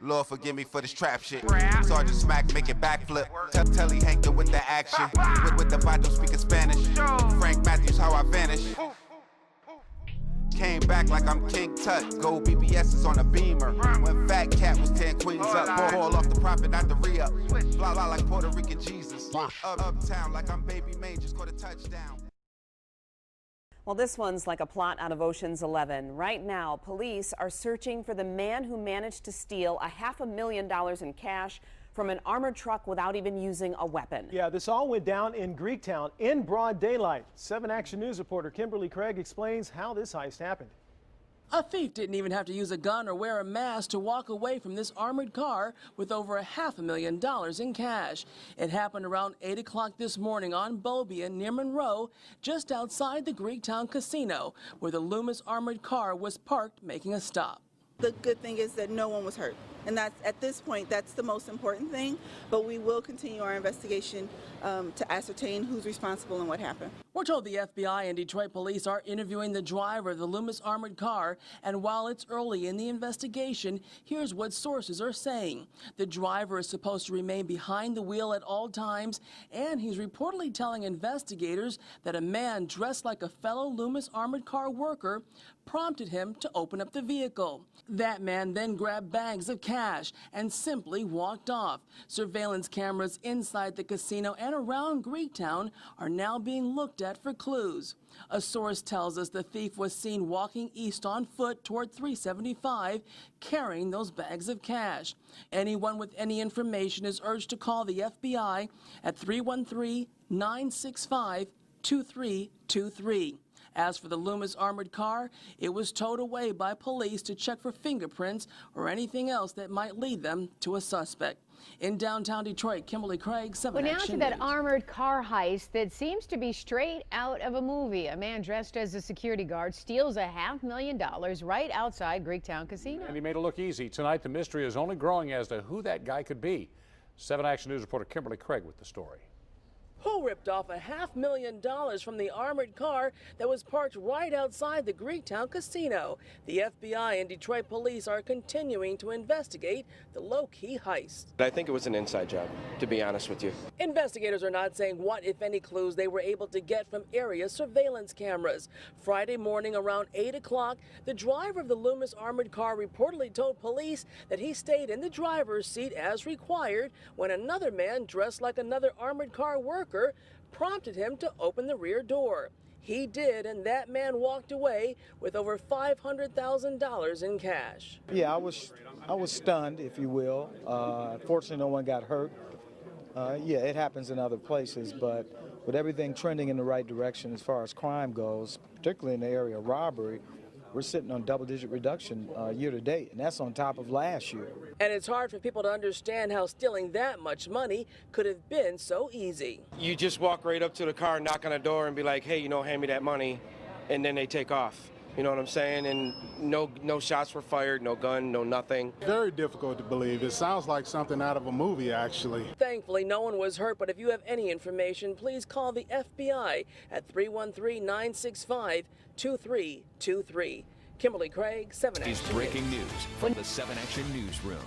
Lord forgive me for this trap shit. Sergeant Smack making backflip. Tell he hanging with the action. With the Vato speaking Spanish. Frank Matthews, how I vanish. Came back like I'm King Tut. Gold BBS's on a beamer. When Fat Cat was 10 queens up. Ball off the profit, not the re-up. Blah blah like Puerto Rican Jesus. Uptown like I'm Baby May, just caught a touchdown. Well, this one's like a plot out of Ocean's 11. Right now, police are searching for the man who managed to steal $500,000 in cash from an armored truck without even using a weapon. Yeah, this all went down in Greektown in broad daylight. 7 Action News reporter Kimberly Craig explains how this heist happened. A thief didn't even have to use a gun or wear a mask to walk away from this armored car with over $500,000 in cash. It happened around 8 o'clock this morning on Beaubien near Monroe, just outside the Greektown Casino, where the Loomis armored car was parked making a stop. The good thing is that no one was hurt. And that's, at this point, that's the most important thing. But we will continue our investigation to ascertain who's responsible and what happened. We're told the FBI and Detroit police are interviewing the driver of the Loomis armored car. And while it's early in the investigation, here's what sources are saying. The driver is supposed to remain behind the wheel at all times. And he's reportedly telling investigators that a man dressed like a fellow Loomis armored car worker prompted him to open up the vehicle. That man then grabbed bags of cash and simply walked off. Surveillance cameras inside the casino and around Greektown are now being looked at for clues. A source tells us the thief was seen walking east on foot toward 375, carrying those bags of cash. Anyone with any information is urged to call the FBI at 313-965-2323. As for the Loomis armored car, it was towed away by police to check for fingerprints or anything else that might lead them to a suspect. In downtown Detroit, Kimberly Craig, 7 Well, now Action to that News. armored car heist that seems to be straight out of a movie. A man dressed as a security guard steals $500,000 right outside Greektown Casino. And he made it look easy. Tonight, the mystery is only growing as to who that guy could be. 7 Action News reporter Kimberly Craig with the story. Who ripped off $500,000 from the armored car that was parked right outside the Greektown Casino? The FBI and Detroit police are continuing to investigate the low-key heist. I think it was an inside job, to be honest with you. Investigators are not saying what, if any, clues they were able to get from area surveillance cameras. Friday morning around 8 o'clock, the driver of the Loomis armored car reportedly told police that he stayed in the driver's seat as required when another man dressed like another armored car worker prompted him to open the rear door. He did, and that man walked away with over $500,000 in cash. Yeah, I was stunned, if you will. Fortunately, no one got hurt. Yeah, it happens in other places, but with everything trending in the right direction as far as crime goes, particularly in the area of robbery, we're sitting on double-digit reduction year to date, and that's on top of last year. And it's hard for people to understand how stealing that much money could have been so easy. You just walk right up to the car, knock on the door, and be like, hey, hand me that money, and then they take off. You know what I'm saying? And no shots were fired, no gun, no nothing. Very difficult to believe. It sounds like something out of a movie, actually. Thankfully, no one was hurt, but if you have any information, please call the FBI at 313-965-2323. Kimberly Craig, 7 Action News. Breaking news from the 7 Action Newsroom.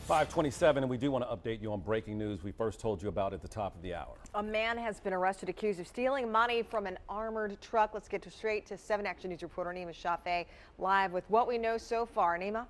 5:27, and we do want to update you on breaking news we first told you about at the top of the hour. A man has been arrested accused of stealing money from an armored truck. Let's get straight to 7 Action News reporter Nima Shafee live with what we know so far. Nima?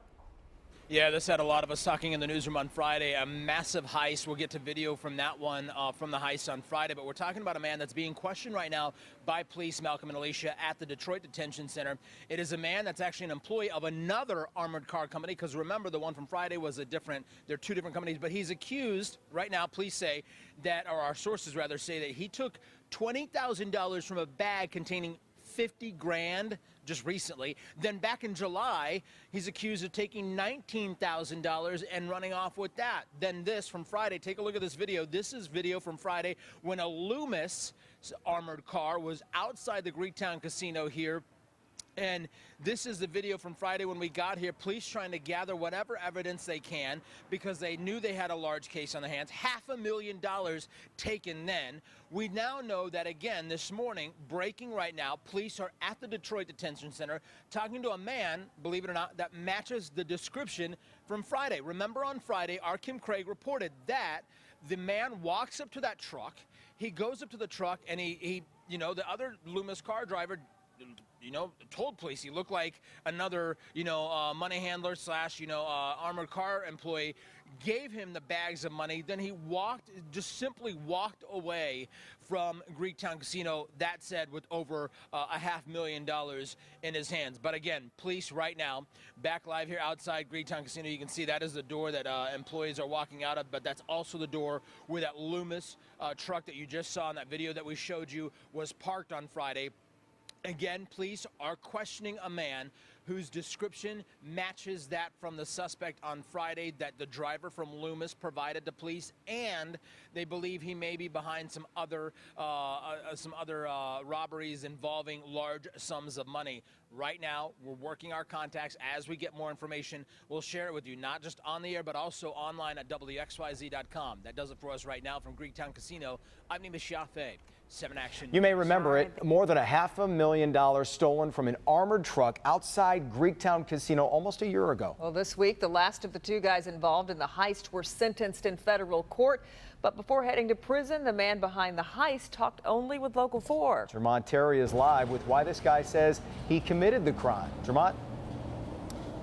Yeah, this had a lot of us talking in the newsroom on Friday. A massive heist. We'll get to video from that one, from the heist on Friday. But we're talking about a man that's being questioned right now by police, Malcolm and Alicia, at the Detroit Detention Center. It is a man that's actually an employee of another armored car company, because remember, the one from Friday was they're two different companies. But he's accused right now, police say, or our sources rather say, that he took $20,000 from a bag containing 50 grand just recently. Then back in July, he's accused of taking $19,000 and running off with that. Then this from Friday, take a look at this video. This is video from Friday when a Loomis armored car was outside the Greektown Casino here And this is the video from Friday when we got here. Police trying to gather whatever evidence they can because they knew they had a large case on their hands. $500,000 taken then. We now know that, again, this morning, breaking right now, police are at the Detroit Detention Center talking to a man, believe it or not, that matches the description from Friday. Remember on Friday, our Kim Craig reported that the man walks up to that truck. He goes up to the truck and he the other Loomis car driver, told police he looked like another, money handler slash, armored car employee, gave him the bags of money. Then he just simply walked away from Greektown Casino, that said, with over $500,000 in his hands. But again, police right now, back live here outside Greektown Casino. You can see that is the door that employees are walking out of, but that's also the door where that Loomis truck that you just saw in that video that we showed you was parked on Friday. Again, police are questioning a man whose description matches that from the suspect on Friday that the driver from Loomis provided to police, and they believe he may be behind some other robberies involving large sums of money. Right now, we're working our contacts. As we get more information, we'll share it with you, not just on the air, but also online at WXYZ.com. That does it for us right now from Greektown Casino. I'm Nima Shafe. 7 Action. You may remember it. More than $500,000 stolen from an armored truck outside Greektown Casino almost a year ago. Well, this week, the last of the 2 guys involved in the heist were sentenced in federal court. But before heading to prison, the man behind the heist talked only with Local 4. Jermont Terry is live with why this guy says he committed the crime. Jermont?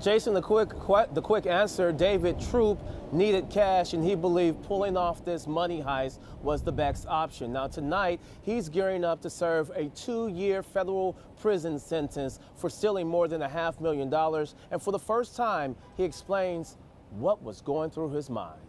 Jason, the quick answer, David Troupe needed cash, and he believed pulling off this money heist was the best option. Now, tonight, he's gearing up to serve a 2-year federal prison sentence for stealing more than $500,000. And for the first time, he explains what was going through his mind.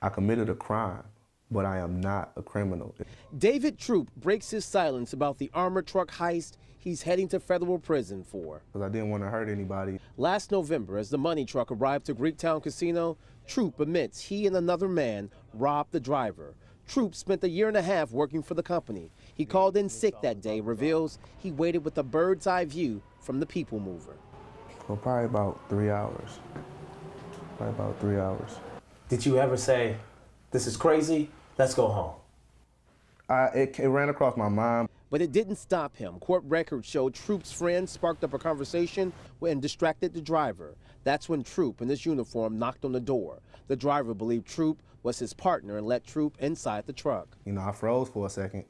I committed a crime, but I am not a criminal. David Troupe breaks his silence about the armored truck heist he's heading to federal prison for. Because I didn't want to hurt anybody. Last November, as the money truck arrived to Greektown Casino, Troupe admits he and another man robbed the driver. Troupe spent a year and a half working for the company. He called in sick that day, reveals he waited with a bird's eye view from the people mover. Well, probably about 3 hours. Did you ever say, this is crazy, let's go home? It ran across my mind. But it didn't stop him. Court records show Troupe's friend sparked up a conversation and distracted the driver. That's when Troupe, in his uniform, knocked on the door. The driver believed Troupe was his partner and let Troupe inside the truck. I froze for a second,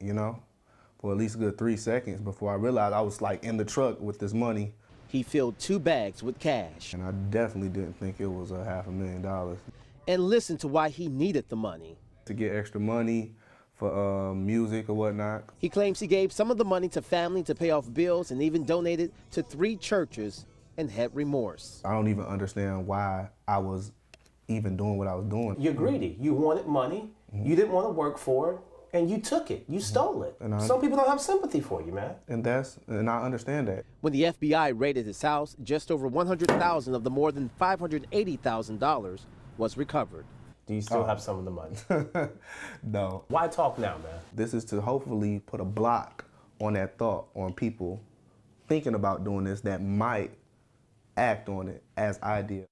for at least a good 3 seconds before I realized I was like in the truck with this money. He filled 2 bags with cash. And I definitely didn't think it was $500,000. And listen to why he needed the money. To get extra money for music or whatnot. He claims he gave some of the money to family to pay off bills and even donated to 3 churches and had remorse. I don't even understand why I was even doing what I was doing. You're greedy. You wanted money. You didn't want to work for it, and you took it. You stole it. Some people don't have sympathy for you, man. And I understand that. When the FBI raided his house, just over $100,000 of the more than $580,000 was recovered. Do you still have some of the money? No. Why talk now, man? This is to hopefully put a block on that thought on people thinking about doing this that might act on it as I did.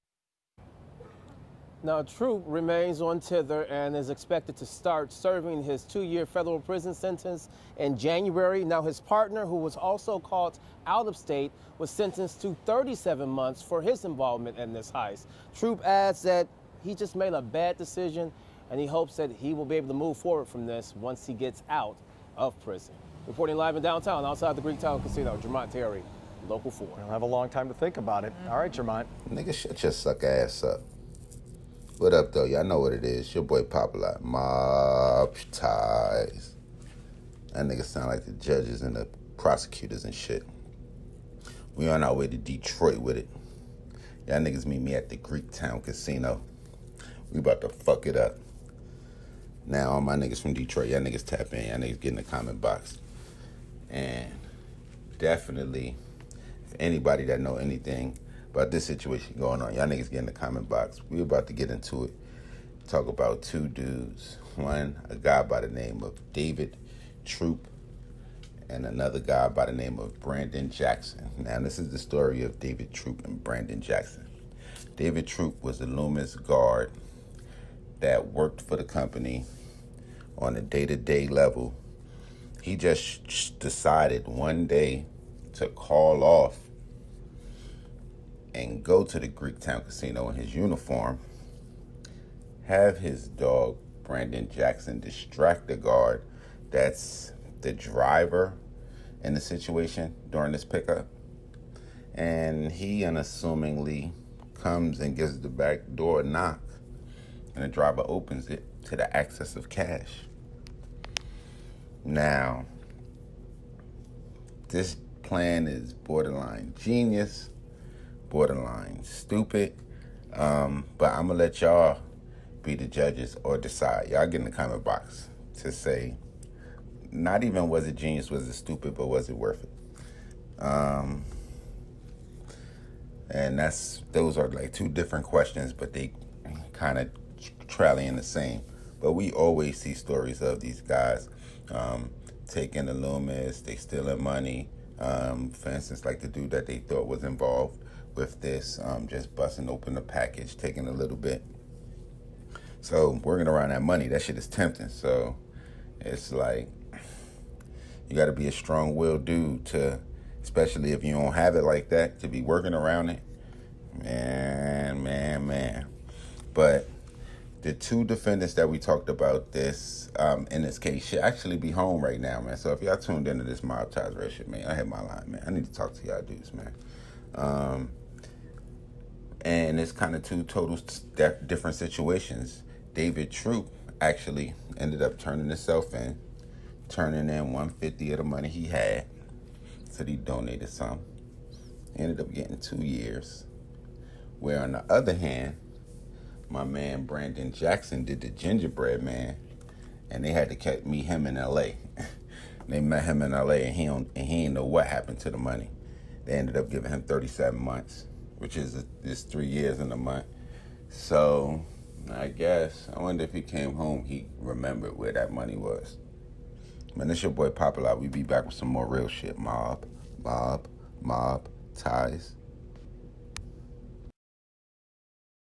Now, Troupe remains on tether and is expected to start serving his 2-year federal prison sentence in January. Now, his partner, who was also caught out of state, was sentenced to 37 months for his involvement in this heist. Troupe adds that he just made a bad decision, and he hopes that he will be able to move forward from this once he gets out of prison. Reporting live in downtown, outside the Greektown Casino, Jermont Terry, Local 4. I'll have a long time to think about it. All right, Jermont. Nigga, shut your suck ass up. What up, though? Y'all know what it is. Your boy Popalot. Mobb ties. That nigga sound like the judges and the prosecutors and shit. We on our way to Detroit with it. Y'all niggas meet me at the Greektown Casino. We about to fuck it up. Now, all my niggas from Detroit, y'all niggas tap in. Y'all niggas get in the comment box. And definitely, if anybody that know anything about this situation going on, y'all niggas get in the comment box. We about to get into it. Talk about 2 dudes. One, a guy by the name of David Troupe, and another guy by the name of Brandon Jackson. Now, this is the story of David Troupe and Brandon Jackson. David Troupe was a Loomis guard that worked for the company on a day-to-day level. He just decided one day to call off and go to the Greektown Casino in his uniform, have his dog, Brandon Jackson, distract the guard that's the driver in the situation during this pickup. And he unassumingly comes and gives the back door a knock, and the driver opens it to the access of cash. Now, this plan is borderline genius, borderline stupid, but I'm gonna let y'all be the judges or decide. Y'all get in the comment box to say, not even was it genius, was it stupid, but was it worth it? And those are like two different questions, but they kind of trally in the same. But we always see stories of these guys taking the Loomis, they stealing money. For instance, like the dude that they thought was involved with this, just busting open the package, taking a little bit. So working around that money, that shit is tempting. So it's like, you got to be a strong-willed dude to, especially if you don't have it like that, to be working around it. Man. But the two defendants that we talked about this, in this case, should actually be home right now, man. So if y'all tuned into this Mobb Ties shit, man, I hit my line, man. I need to talk to y'all dudes, man. And it's kind of two total different situations. David Troupe actually ended up turning himself in, turning in $150 of the money he had. Said he donated some. Ended up getting 2 years. Where on the other hand, my man Brandon Jackson did the gingerbread man, and they had to meet him in L.A. They met him in L.A. and he didn't know what happened to the money. They ended up giving him 37 months, which is 3 years and a month. So I guess, I wonder if he came home, he remembered where that money was. Man, this your boy Popalot. We be back with some more real shit. Mobb Ties.